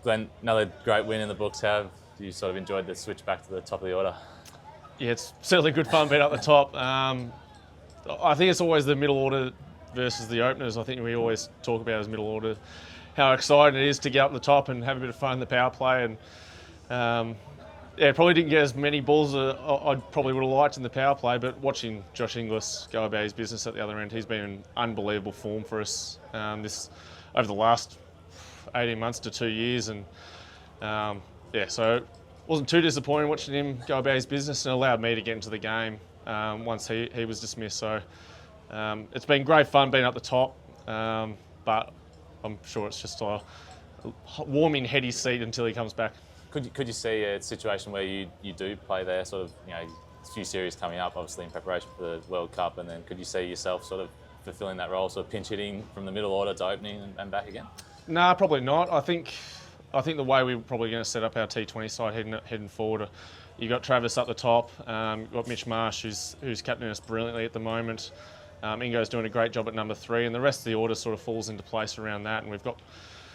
Glenn, another great win in the books. How have you sort of enjoyed the switch back to the top of the order? Yeah, it's certainly good fun being up the top. I think it's always the middle order versus the openers. I think we always talk about as middle order how exciting it is to get up the top and have a bit of fun in the power play. And probably didn't get as many balls as I probably would have liked in the power play, but watching Josh Inglis go about his business at the other end, he's been in unbelievable form for us over the last 18 months to 2 years. And so it wasn't too disappointing watching him go about his business, and allowed me to get into the game once he was dismissed. So it's been great fun being up the top, but I'm sure it's just a warming heady seat until he comes back. Could you see a situation where you do play there, sort of, a few series coming up, obviously in preparation for the World Cup, and then could you see yourself sort of fulfilling that role, sort of pinch hitting from the middle order to opening and back again? Nah, probably not. I think the way we're probably going to set up our T20 side heading forward, you got Travis up the top, you've got Mitch Marsh who's captaining us brilliantly at the moment. Ingo's doing a great job at number 3, and the rest of the order sort of falls into place around that. And we've got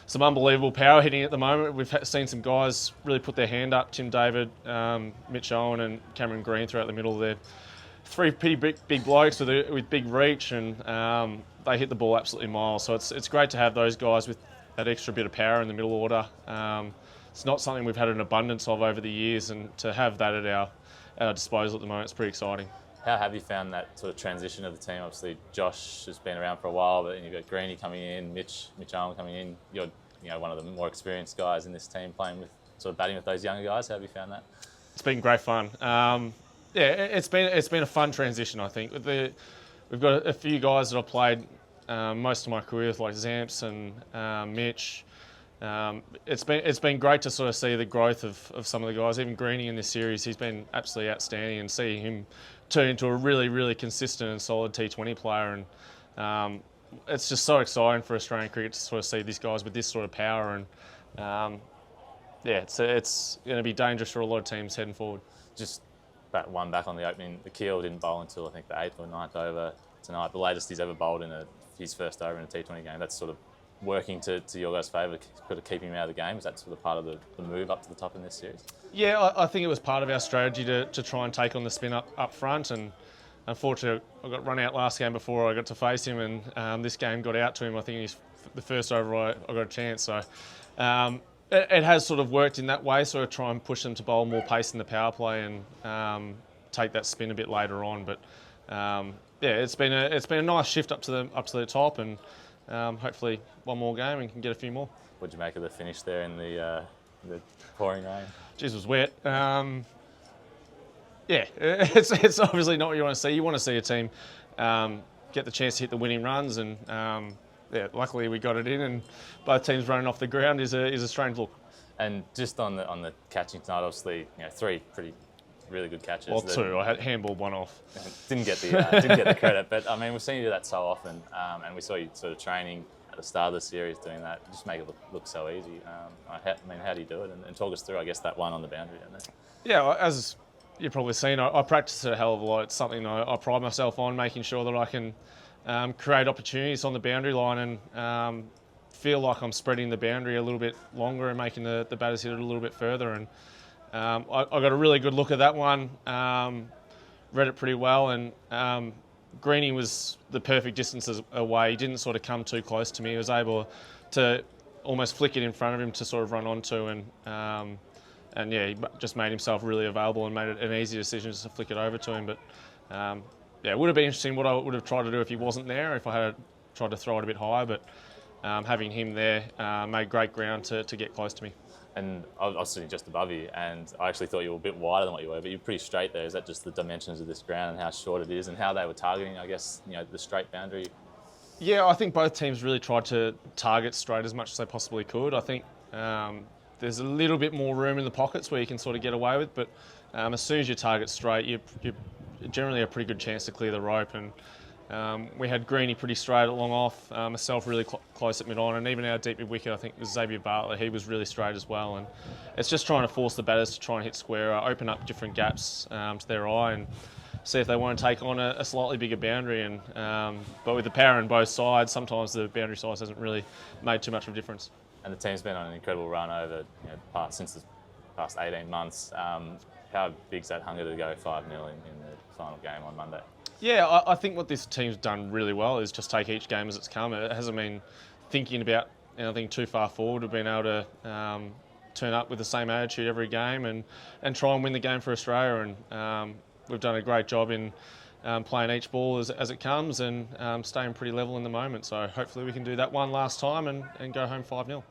some unbelievable power hitting at the moment. We've seen some guys really put their hand up. Tim David, Mitch Owen and Cameron Green throughout the middle there. 3 pretty big blokes with big reach, and they hit the ball absolutely miles. So it's great to have those guys with that extra bit of power in the middle order. It's not something we've had an abundance of over the years, and to have that at our disposal at the moment, it's pretty exciting. How have you found that sort of transition of the team? Obviously, Josh has been around for a while, but you've got Greeny coming in, Mitch Owen coming in. You're one of the more experienced guys in this team, playing with sort of batting with those younger guys. How have you found that? It's been great fun. It's been a fun transition. I think we've got a few guys that I've played most of my career with, like Zamps and Mitch. It's been great to sort of see the growth of some of the guys. Even Greeny in this series, he's been absolutely outstanding, and seeing him turn into a really, really consistent and solid T20 player. And it's just so exciting for Australian cricket to sort of see these guys with this sort of power. And it's going to be dangerous for a lot of teams heading forward. Just back on the opening. The Keel didn't bowl until I think the 8th or 9th over tonight. The latest he's ever bowled in his first over in a T20 game. That's sort of working to your guys' favour, sort of keeping him out of the game. Is that sort of part of the move up to the top in this series? Yeah, I think it was part of our strategy to try and take on the spin up front. And unfortunately, I got run out last game before I got to face him, and this game got out to him. I think he's the first over I got a chance. So it has sort of worked in that way, sort of try and push them to bowl more pace in the power play and take that spin a bit later on. But it's been a nice shift up to the top, and hopefully one more game and can get a few more. What did you make of the finish there in the pouring rain? Jeez, it was wet. It's obviously not what you want to see. You want to see a team get the chance to hit the winning runs, and luckily we got it in, and both teams running off the ground is a strange look. And just on the catching tonight, obviously 3 pretty really good catches. Well, 2. I had handballed one off. Didn't get the credit, but I mean we've seen you do that so often, and we saw you sort of training at the start of the series doing that. Just make it look so easy. How do you do it? And talk us through, I guess, that one on the boundary down there. Yeah, as you've probably seen, I practice it a hell of a lot. It's something I pride myself on, making sure that I can create opportunities on the boundary line and feel like I'm spreading the boundary a little bit longer and making the batters hit it a little bit further. And I got a really good look at that one, read it pretty well, and Greeny was the perfect distances away. He didn't sort of come too close to me. He was able to almost flick it in front of him to sort of run onto, and he just made himself really available and made it an easy decision just to flick it over to him. But it would have been interesting what I would have tried to do if he wasn't there, if I had tried to throw it a bit higher, but having him there made great ground to get close to me. And I was sitting just above you, and I actually thought you were a bit wider than what you were, but you're pretty straight there. Is that just the dimensions of this ground and how short it is, and how they were targeting, I guess, the straight boundary? Yeah, I think both teams really tried to target straight as much as they possibly could. I think there's a little bit more room in the pockets where you can sort of get away with, but as soon as you target straight, you generally a pretty good chance to clear the rope. And we had Greeny pretty straight at long off, myself really close at mid-on, and even our deep mid-wicket, I think, was Xavier Bartlett. He was really straight as well. And it's just trying to force the batters to try and hit square, open up different gaps to their eye, and see if they want to take on a slightly bigger boundary. And but with the power on both sides, sometimes the boundary size hasn't really made too much of a difference. and the team's been on an incredible run over since the past 18 months. How big's that hunger to go 5-0 in the final game on Monday? Yeah, I think what this team's done really well is just take each game as it's come. It hasn't been thinking about anything too far forward. We've been able to turn up with the same attitude every game and try and win the game for Australia. And we've done a great job in playing each ball as it comes and staying pretty level in the moment. So hopefully we can do that one last time and go home 5-0.